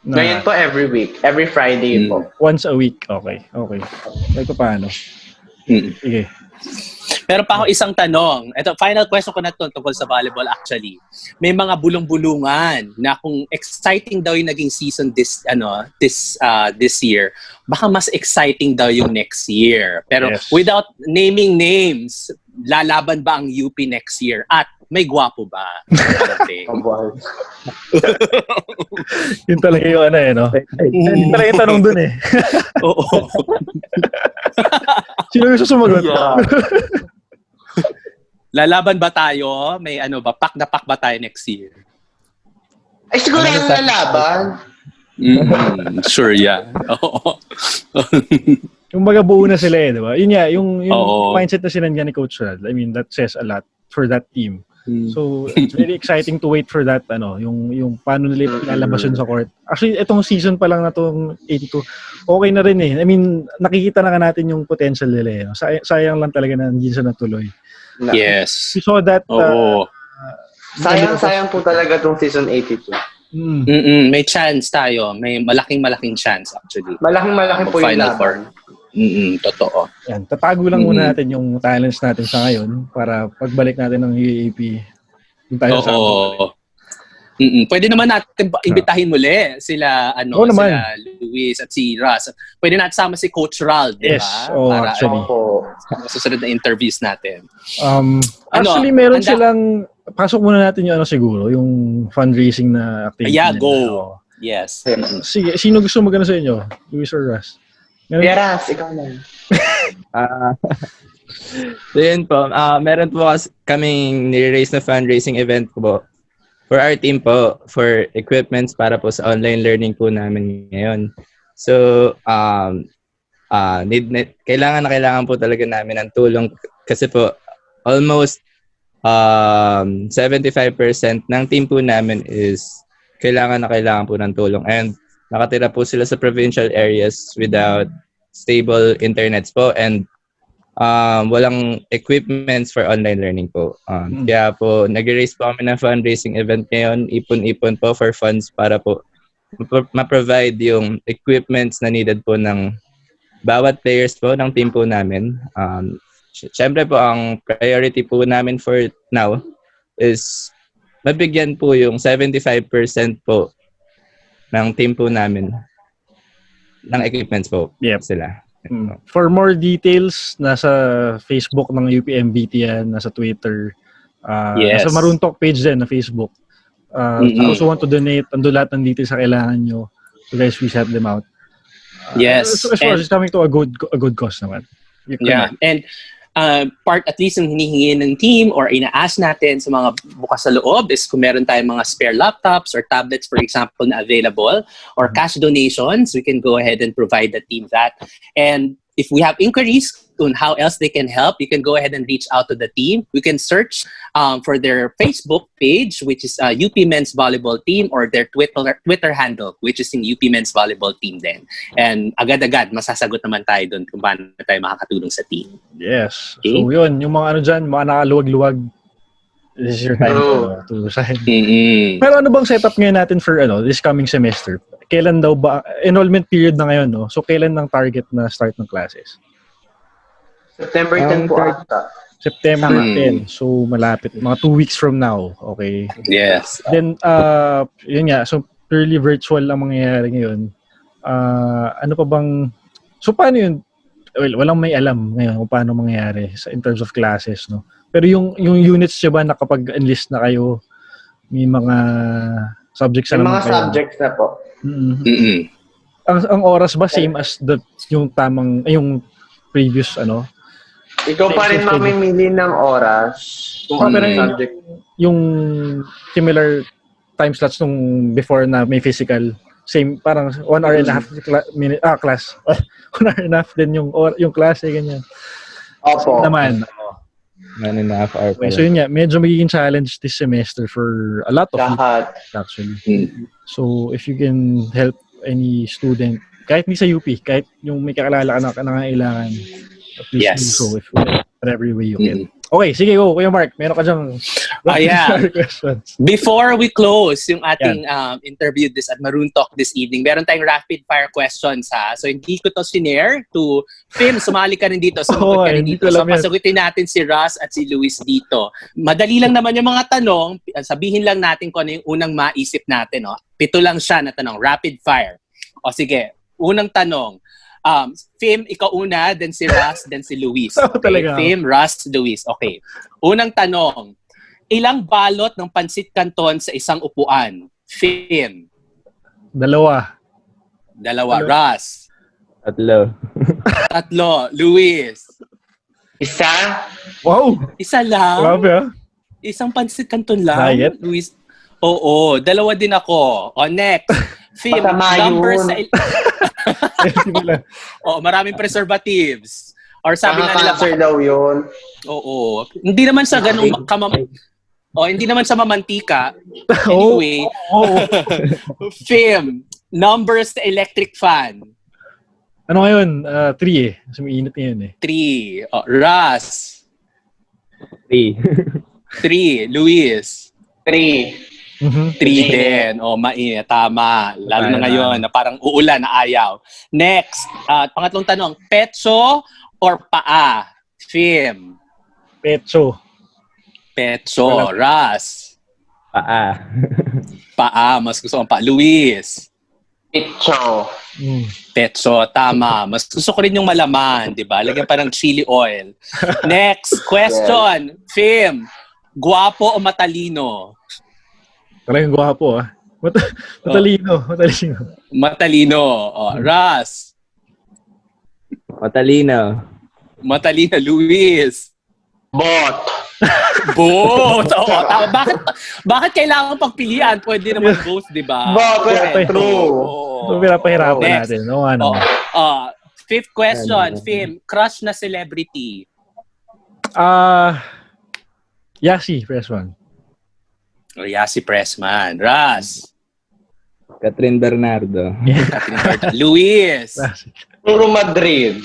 Ngayon po every week. Every Friday po. Once a week. Okay. May paano? Sige. Pero pa ako isang tanong. Ito, final question ko na to tungkol sa volleyball actually. May mga bulong-bulungan na kung exciting daw yung naging season this year, baka mas exciting daw yung next year. Pero Yes. without naming names, lalaban ba ang UP next year? At may gwapo ba? Yun talaga yung no? Yun talaga yung tanong dun eh. Oo. Sino yung susumagot? Lalaban ba tayo? May pak na pak ba tayo next year? Ay, siguro yung lalaban. Sure, yeah. Oo. Yung buo na sila di ba? Yun nga, yung Oo. mindset na sinandyan ni Coach Rad, I mean, that says a lot for that team. So, it's very exciting to wait for that, yung paano nila ilalabas yun sa court. Actually, itong season pa lang na itong 82, okay na rin eh. I mean, nakikita na nga natin yung potential nila eh. Sayang lang talaga na hindi siya natuloy. Yes. We saw that, Oo. Sayang po talaga itong season 82. May chance tayo. May malaking chance actually. Malaking po yung Final Four. laban. Totoo. yan, tatago lang muna natin yung talents natin sa ngayon para pagbalik natin ng UAAP. Yung tayo sa Oo. Pwede naman natin imbitahin muli sila Oo naman. sila Luis at si Russ. Pwede natin sama si Coach Ral, di ba? Yes, Para actually. sa susunod na interviews natin. Actually, meron silang, pasok muna natin yung siguro, yung fundraising na activity. Yeah, nila. go. Oo. Yes. Sige, sino gusto magano sa inyo? Luis or Russ? Yeras, ikaw na. So yun po, meron po kaming nire-raise na fundraising event po for our team po, for equipments para po sa online learning po namin ngayon. So, kailangan po talaga namin ng tulong kasi po almost 75% ng team po namin is kailangan po ng tulong, and nakatira po sila sa provincial areas without stable internets po and walang equipments for online learning po. Kaya po, nag-raise po kami ng fundraising event ngayon, ipon-ipon po for funds para po ma-provide yung equipments na needed po ng bawat players po ng team po namin. Siyempre po, ang priority po namin for now is mabigyan po yung 75% po ng team po namin ng equipments po sila. For more details, nasa Facebook ng UPMBT yan, nasa Twitter, nasa Maroon Talk page din na Facebook. Also want to donate, ando lahat ng details sa kailangan nyo. So guys, please help them out. Yes. So as far as it's coming to a good cause naman. Yeah, and part at least ng hinihingi ng team or ina-ask natin sa mga bukas sa loob is kung meron tayong mga spare laptops or tablets, for example, na available, or cash donations, we can go ahead and provide the team that. And if we have inquiries on how else they can help, you can go ahead and reach out to the team. We can search for their Facebook page, which is UP Men's Volleyball Team, or their Twitter handle, which is in UP Men's Volleyball Team din. And agad-agad, masasagot naman tayo doon kung paano tayo makakatulong sa team. Yes. Okay. So yun, yung mga ano dyan, mga nakaluwag-luwag, this is your time to sign. Mm-hmm. Pero ano bang setup ngayon natin for this coming semester? Kailan daw ba, enrollment period na ngayon, no? So kailan ang target na start ng classes? September 10 po ata. September 10. So malapit. Mga 2 weeks from now. Okay. Yes. Then, yun nga. So purely virtual ang mangyayari ngayon. Ano pa bang, so paano yun? Well, walang may alam ngayon kung paano mangyayari in terms of classes, no? Pero yung units nyo ba nakapag-enlist na kayo? May mga subjects na May naman mga kayo? subjects na po. Mm-hmm. Ang oras ba same as yung tamang, yung previous Ikaw pa rin mamimili ng oras kung ano pero yung subject. yung similar time slots nung before na may physical, same, parang 1 hour and a half class. 1 hour and a half din yung klase, ganyan. Opo. Naman. 1.5 hour Okay, so yun nga, medyo magiging challenge this semester for a lot of Lahat. people, actually. So if you can help any student, kahit hindi sa UP, kahit yung may kakilala ka na nangangailangan, please Yes. do so if whatever way you can. Okay, sige, go. Kuya Mark, meron ka dyang questions. Before we close yung ating interview at Maroon Talk this evening, meron tayong rapid fire questions ha. So hindi ko to sinare to Fim, sumali ka rin dito. Sumagot ka rin dito. So pasagutin natin si Russ at si Luis dito. Madali lang naman yung mga tanong. Sabihin lang natin kung ano yung unang maisip natin. 7 lang siya na tanong. Rapid fire. O sige, unang tanong. Fim, ikaw una, then si Russ, then si Luis. Okay? Fim, Russ, Luis. Okay. Unang tanong. Ilang balot ng pansit canton sa isang upuan? Fim. 2. Russ. 3. 3. Luis. Isa. Wow! Isa lang? Grabe Isang pansit canton lang? Diet? Luis. Oo. 2 din ako. O, next. Fim, number sa... maraming preservatives. Or sabi nga nila... Cancer daw yun. Oo. Hindi naman sa ganung hindi naman sa mamantika. Anyway. Fim, numbers sa electric fan. Ano ngayon? 3 Sumiinit ngayon 3. Russ. 3. 3. Luis. 3. 3 din. Mainit. Tama. Lalo na ngayon na parang uulan na ayaw. Next. Pangatlong tanong. Petso or paa? Fim. Petso. Russ. Paa. Paa. Mas gusto kong paa. Luis. Petso. Tama. Mas gusto ko rin yung malaman. Diba? Lagyan pa ng chili oil. Next question. Fim. Guwapo o matalino? Talagang gwapo Matalino. Russ. Matalino. Luis. Bot. Oo, tama. Bakit kailangan pagpilian? Pwede naman both, di ba? Bot. True. So, pinapahirapan natin. Fifth question, Fim. Crush na celebrity? Yasi, press 1. Yasi Pressman. Russ. Catherine Bernardo. Luis. Ruru Madrid.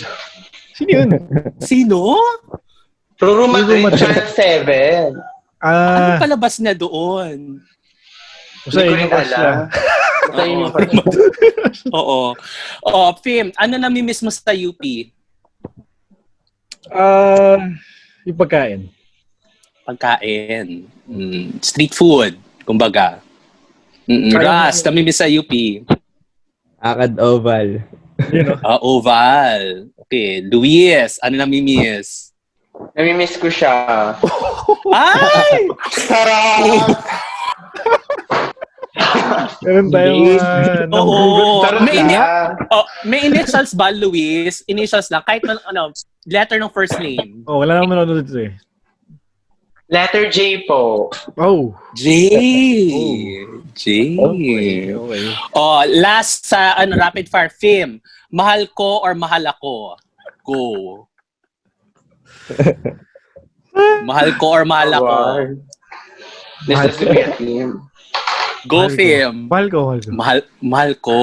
Sino yun? Sino? Ruru Madrid, Channel 7. Ano palabas na doon? Sa inyo alam. Sa inyo Oo. Fim, ano nami-miss mo sa UP? Yung pagkain. Street food, kumbaga. Russ, nami-miss sa UP. Akad Oval. Oval. Okay. Luis, ano nami-miss? Nami-miss ko siya. Ay! Sarap! Meron tayong Oo. Sarap May initials ba, Luis? Initials lang. Kahit letter ng first name. Oh, wala naman ako dito eh. Letter J po. Oh. J. J. Okay. Oh, last sa rapid fire film. Mahal ko or mahal ako? Go. Mahal ko or mahal ako? This is to be a team. Go, Fim. Mahal ko. Mahal ko.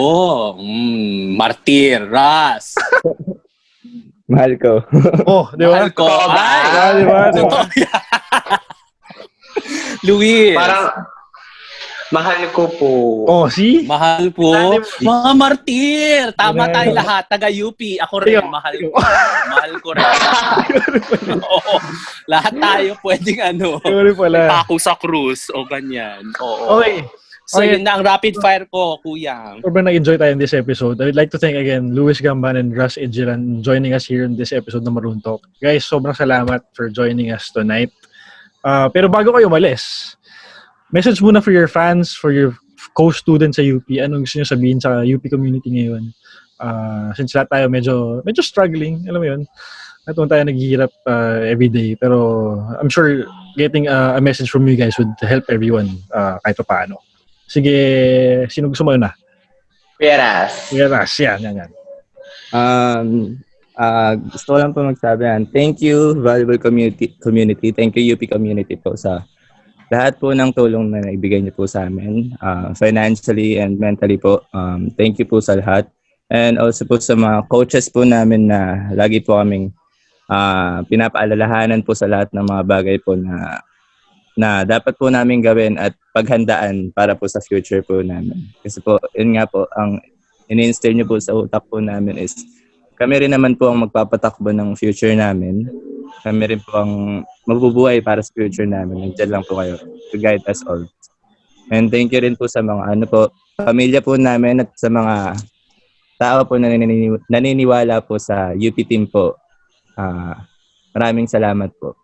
Martir. Ras. Mahal ko. Oh, di ba? Mahal ko. Ah, di ba? Luis. Parang, mahal ko po. Oh, see? Mahal po. Mga martir. Tama tayo lahat. Taga-UP. Ako rin. Mahal ko. Mahal ko rin. Oo. Lahat tayo pwedeng Sorry pala. pako sa cruise o ganyan. Oo. Okay. So, Okay. yun na ang rapid fire ko, kuya. Sobrang nag-enjoy tayo in this episode. I would like to thank again Luis Gamban and Russ Edgelan joining us here in this episode ng Maroon Talk. Guys, sobrang salamat for joining us tonight. Pero bago kayo umalis, message muna for your fans, for your co-students sa UP. Anong gusto nyo sabihin sa UP community ngayon? Since lahat tayo medyo struggling, alam mo yun, lahat naman tayo naghihirap everyday. Pero I'm sure getting a message from you guys would help everyone kahit pa paano. Sige, sino gusto mo na? Pieras. Yan. Gusto ko lang po magsabi yan. Thank you, valuable community. Thank you, UP community po sa lahat po ng tulong na naibigay niyo po sa amin. Financially and mentally po. Thank you po sa lahat. And also po sa mga coaches po namin na lagi po kaming pinapaalalahanan po sa lahat ng mga bagay po na dapat po namin gawin at paghandaan para po sa future po namin. Kasi po, yun nga po, ang ini-instill niyo po sa utak po namin is kami rin naman po ang magpapatakbo ng future namin. Kami rin po ang mabubuhay para sa future namin. Nandiyan lang po kayo to guide us all. And thank you rin po sa mga pamilya po namin at sa mga tao po na naniniwala po sa UP team po. Maraming salamat po.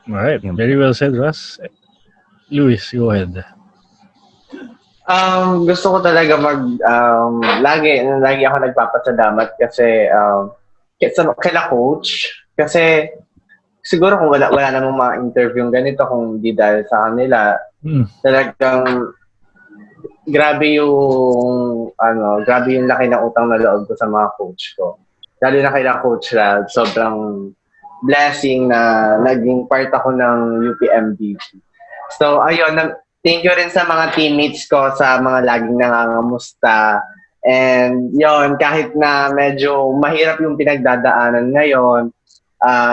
Alright, very well said, Russ. Luis, go ahead. Gusto ko talaga lagi ako nagpapasalamat kasi kila coach kasi siguro kung wala namang mga interview ganito kung hindi dahil sa kanila talagang grabe yung laki ng utang na loob ko sa mga coach ko. Lalo na kay Coach Ralph, sobrang blessing na naging part ako ng UP MVP. So, ayun, thank you rin sa mga teammates ko, sa mga laging nangangamusta. And yon, kahit na medyo mahirap yung pinagdadaanan ngayon,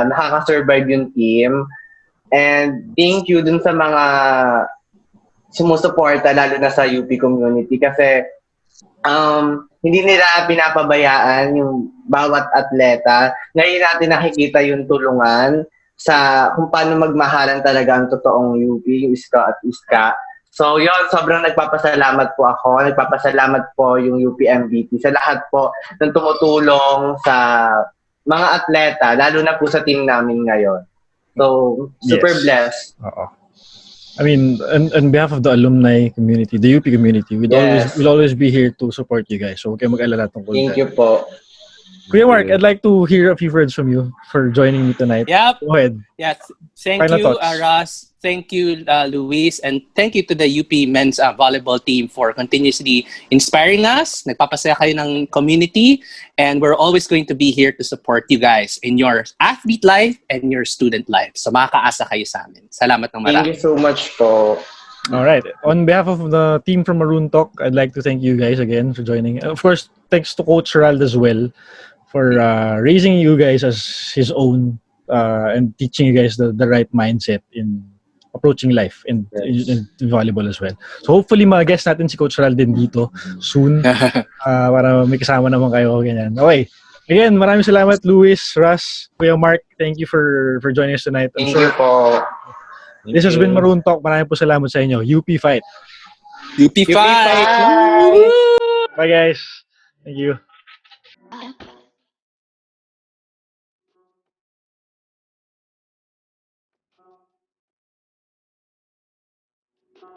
nakaka-survive yung team. And thank you dun sa mga sumusuporta, lalo na sa UP community. Kasi hindi nila pinapabayaan yung bawat atleta. Ngayon natin nakikita yung tulungan sa kung paano magmahalan talaga ang totoong UP, yung iska at iska. So yun, sobrang nagpapasalamat po ako. Nagpapasalamat po yung UP MVP sa lahat po ng tumutulong sa mga atleta, lalo na po sa team namin ngayon. So, super blessed. I mean, on behalf of the alumni community, the UP community, we'll always be here to support you guys. So, huwag kayo mag-alala tungkol Thank you po. Kuya Mark, I'd like to hear a few words from you for joining me tonight. Yep. Go ahead. Yes. Thank Final you, thoughts. Russ. Thank you, Luis. And thank you to the UP men's volleyball team for continuously inspiring us. Nagpapasaya kayo ng community. And we're always going to be here to support you guys in your athlete life and your student life. So makakaasa kayo sa amin. Salamat ng marami. Thank you so much po. All right. On behalf of the team from Maroon Talk, I'd like to thank you guys again for joining. Of course, thanks to Coach Gerald as well for raising you guys as his own and teaching you guys the right mindset in approaching life and in volleyball as well. So hopefully ma-guest natin si Coach Gerald din dito soon para may kasama naman kayo. Ganyan. Okay. Again, maraming salamat, Luis, Russ, Kuya Mark. Thank you for joining us tonight. Thank you po. This has been Maroon Talk. Maraming po salamat sa inyo. UP Fight. UP fight! Bye guys. Thank you.